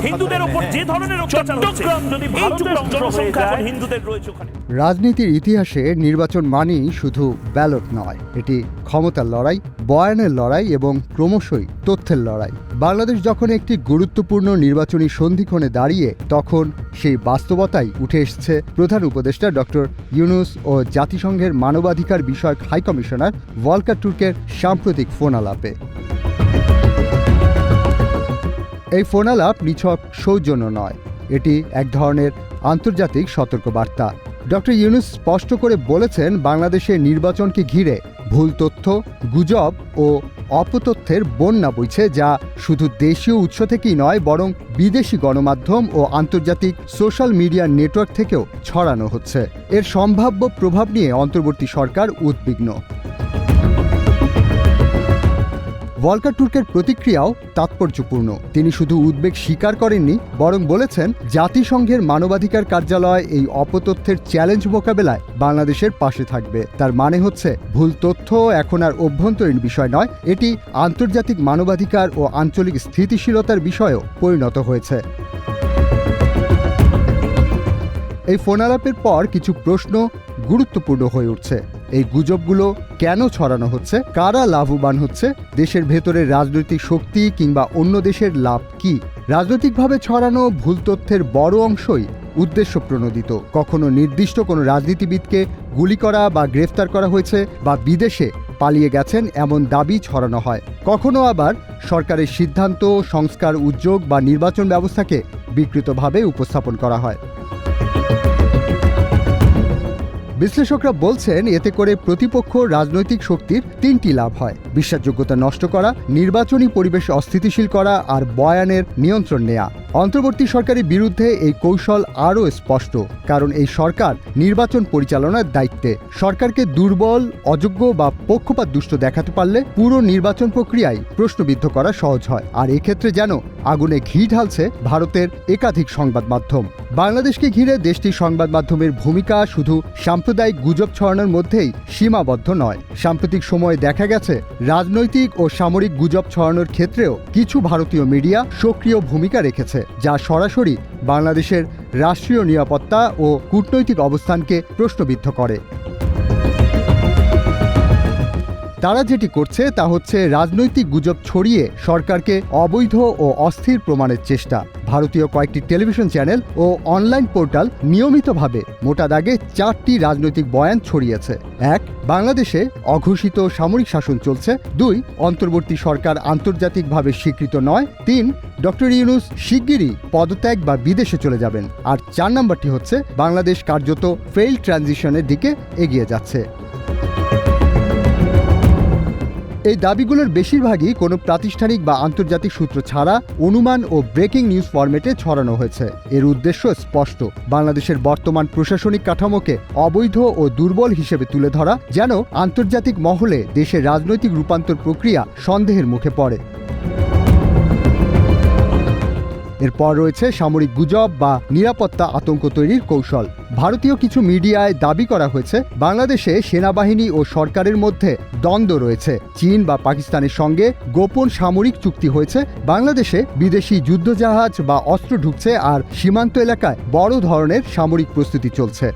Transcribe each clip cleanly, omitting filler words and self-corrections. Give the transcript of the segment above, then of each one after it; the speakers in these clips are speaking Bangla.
হিন্দুদের উপর যে ধরনের অত্যাচার হচ্ছে, হিন্দুদের রয়েছে ওখানে। রাজনীতির ইতিহাসে নির্বাচন মানেই শুধু ব্যালট নয়, এটি ক্ষমতার লড়াই, বয়ানের লড়াই এবং ক্রমশই তথ্যের লড়াই। বাংলাদেশ যখন একটি গুরুত্বপূর্ণ নির্বাচনী সন্ধিক্ষণে দাঁড়িয়ে, তখন সেই বাস্তবতাই উঠে এসেছে প্রধান উপদেষ্টা ডক্টর ইউনূস ও জাতিসংঘের মানবাধিকার বিষয়ক হাইকমিশনার ভলকার তুর্কের সাম্প্রতিক ফোনালাপে। এই ফোনালাপ নিছক সৌজন্য নয়, এটি এক ধরনের আন্তর্জাতিক সতর্কবার্তা। ডক্টর ইউনূস স্পষ্ট করে বলেছেন, বাংলাদেশের নির্বাচনকে ঘিরে ভুল তথ্য, গুজব ও অপতথ্যের বন্যা বইছে, যা শুধু দেশীয় উৎস থেকেই নয়, বরং বিদেশি গণমাধ্যম ও আন্তর্জাতিক সোশ্যাল মিডিয়া নেটওয়ার্ক থেকেও ছড়ানো হচ্ছে। এর সম্ভাব্য প্রভাব নিয়ে অন্তর্বর্তী সরকার উদ্বিগ্ন। ভলকার তুর্কের প্রতিক্রিয়াও তাৎপর্যপূর্ণ। তিনি শুধু উদ্বেগ স্বীকার করেননি, বরং বলেছেন, জাতিসংঘের মানবাধিকার কার্যালয় এই অপতথ্যের চ্যালেঞ্জ মোকাবেলায় বাংলাদেশের পাশে থাকবে। তার মানে হচ্ছে, ভুল তথ্য এখন আর অভ্যন্তরীণ বিষয় নয়, এটি আন্তর্জাতিক মানবাধিকার ও আঞ্চলিক স্থিতিশীলতার বিষয়েও পরিণত হয়েছে। এই ফোনালাপের পর কিছু প্রশ্ন গুরুত্বপূর্ণ হয়ে উঠছে। এই গুজবগুলো কেন ছড়ানো হচ্ছে? কারা লাভবান হচ্ছে? দেশের ভেতরের রাজনৈতিক শক্তি কিংবা অন্য দেশের লাভ কি? রাজনৈতিকভাবে ছড়ানো ভুল তথ্যের বড় অংশই উদ্দেশ্য প্রণোদিত। কখনো নির্দিষ্ট কোনো রাজনীতিবিদকে গুলি করা বা গ্রেফতার করা হয়েছে, বা বিদেশে পালিয়ে গেছেন এমন দাবি ছড়ানো হয়। কখনো আবার সরকারের সিদ্ধান্ত, সংস্কার, উদ্যোগ বা নির্বাচন ব্যবস্থাকে বিকৃতভাবে উপস্থাপন করা হয়। বিশ্লেষকরা বলছেন, এতে করে প্রতিপক্ষ রাজনৈতিক শক্তির তিনটি লাভ হয়: বিশ্বাসযোগ্যতা নষ্ট করা, নির্বাচনী পরিবেশ অস্থিতিশীল করা আর বয়ানের নিয়ন্ত্রণ নেয়া। অন্তর্বর্তী সরকারের বিরুদ্ধে এই কৌশল আরও স্পষ্ট, কারণ এই সরকার নির্বাচন পরিচালনার দায়িত্বে। সরকারকে দুর্বল, অযোগ্য বা পক্ষপাতদুষ্ট দেখাতে পারলে পুরো নির্বাচন প্রক্রিয়ায় প্রশ্নবিদ্ধ করা সহজ হয়। আর এক্ষেত্রে যেন আগুনে ঘি ঢালছে ভারতের একাধিক সংবাদ মাধ্যম। বাংলাদেশকে ঘিরে দেশটির সংবাদ মাধ্যমের ভূমিকা শুধু সাম্প্রদায়িক গুজব ছড়ানোর মধ্যেই সীমাবদ্ধ নয়। সাম্প্রতিক সময়ে দেখা গেছে, রাজনৈতিক ও সামরিক গুজব ছড়ানোর ক্ষেত্রেও কিছু ভারতীয় মিডিয়া সক্রিয় ভূমিকা রেখেছে, যা সরাসরি বাংলাদেশের রাষ্ট্রীয় নিরাপত্তা ও কূটনৈতিক অবস্থানকে প্রশ্নবিদ্ধ করে। তারা যেটি করছে তা হচ্ছে রাজনৈতিক গুজব ছড়িয়ে সরকারকে অবৈধ ও অস্থির প্রমাণের চেষ্টা। ভারতীয় কয়েকটি টেলিভিশন চ্যানেল ও অনলাইন পোর্টাল নিয়মিতভাবে মোটা দাগে 4টি রাজনৈতিক বয়ান ছড়িয়েছে। 1. বাংলাদেশে অঘোষিত সামরিক শাসন চলছে। 2. অন্তর্বর্তী সরকার আন্তর্জাতিকভাবে স্বীকৃত নয়। 3. ডক্টর ইউনূস শিগগিরই পদত্যাগ বা বিদেশে চলে যাবেন। আর 4 নম্বরটি হচ্ছে, বাংলাদেশ কার্যত ফেইল্ড ট্রানজিশনের দিকে এগিয়ে যাচ্ছে। এই দাবিগুলোর বেশিরভাগই কোনো প্রাতিষ্ঠানিক বা আন্তর্জাতিক সূত্র ছাড়া অনুমান ও ব্রেকিং নিউজ ফরম্যাটে ছড়ানো হয়েছে। এর উদ্দেশ্য স্পষ্ট: বাংলাদেশের বর্তমান প্রশাসনিক কাঠামোকে অবৈধ ও দুর্বল হিসেবে তুলে ধরা, যেন আন্তর্জাতিক মহলে দেশের রাজনৈতিক রূপান্তর প্রক্রিয়া সন্দেহের মুখে পড়ে। এরপর রয়েছে সামরিক গুজব বা নিরাপত্তা আতঙ্ক তৈরির কৌশল। ভারতীয় কিছু মিডিয়ায় দাবি করা হয়েছে, বাংলাদেশে সেনাবাহিনী ও সরকারের মধ্যে দ্বন্দ্ব রয়েছে। চীন বা পাকিস্তানের সঙ্গে গোপন সামরিক চুক্তি হয়েছে। বাংলাদেশে বিদেশি যুদ্ধজাহাজ বা অস্ত্র ঢুকছে, আর সীমান্ত এলাকায় বড় ধরনের সামরিক প্রস্তুতি চলছে।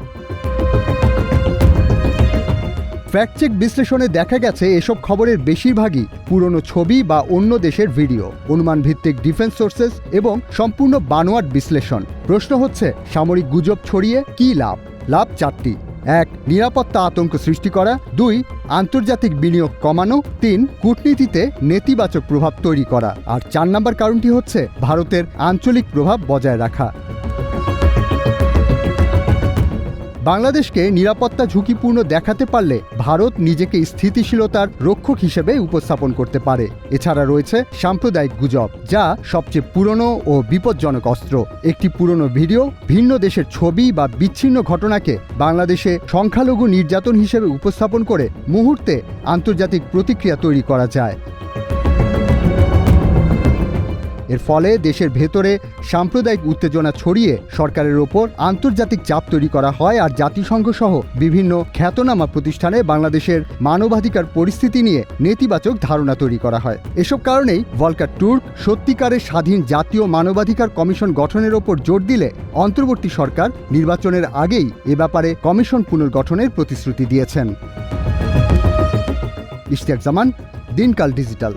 ফ্যাক্ট-চেক বিশ্লেষণে দেখা গেছে, এসব খবরের বেশিরভাগই পুরনো ছবি বা অন্য দেশের ভিডিও, অনুমান ভিত্তিক ডিফেন্স সোর্সেস এবং সম্পূর্ণ বানোয়াট বিশ্লেষণ। প্রশ্ন হচ্ছে, সামরিক গুজব ছড়িয়ে কী লাভ? লাভ 4টি। 1. নিরাপত্তা আতঙ্ক সৃষ্টি করা। 2. আন্তর্জাতিক বিনিয়োগ কমানো। 3. কূটনীতিতে নেতিবাচক প্রভাব তৈরি করা। আর 4 নম্বর কারণটি হচ্ছে ভারতের আঞ্চলিক প্রভাব বজায় রাখা। বাংলাদেশকে নিরাপত্তা ঝুঁকিপূর্ণ দেখাতে পারলে ভারত নিজেকে স্থিতিশীলতার রক্ষক হিসেবে উপস্থাপন করতে পারে। এছাড়া রয়েছে সাম্প্রদায়িক গুজব, যা সবচেয়ে পুরনো ও বিপজ্জনক অস্ত্র। একটি পুরনো ভিডিও, ভিন্ন দেশের ছবি বা বিচ্ছিন্ন ঘটনাকে বাংলাদেশে সংখ্যালঘু নির্যাতন হিসেবে উপস্থাপন করে মুহূর্তে আন্তর্জাতিক প্রতিক্রিয়া তৈরি করা যায়। এর ফলে দেশের ভেতরে সাম্প্রদায়িক উত্তেজনা ছড়িয়ে সরকারের ওপর আন্তর্জাতিক চাপ তৈরি করা হয় আর জাতিসংঘ সহ বিভিন্ন খ্যাতনামা প্রতিষ্ঠানে বাংলাদেশের মানবাধিকার পরিস্থিতি নিয়ে নেতিবাচক ধারণা তৈরি করা হয়। এসব কারণেই ভলকার তুর্ক সত্যিকারের স্বাধীন জাতীয় মানবাধিকার কমিশন গঠনের ওপর জোর দিলে অন্তর্বর্তী সরকার নির্বাচনের আগেই এ ব্যাপারে কমিশন পুনর্গঠনের প্রতিশ্রুতি দিয়েছেন। ইশতিয়াক জামান, দিনকাল ডিজিটাল।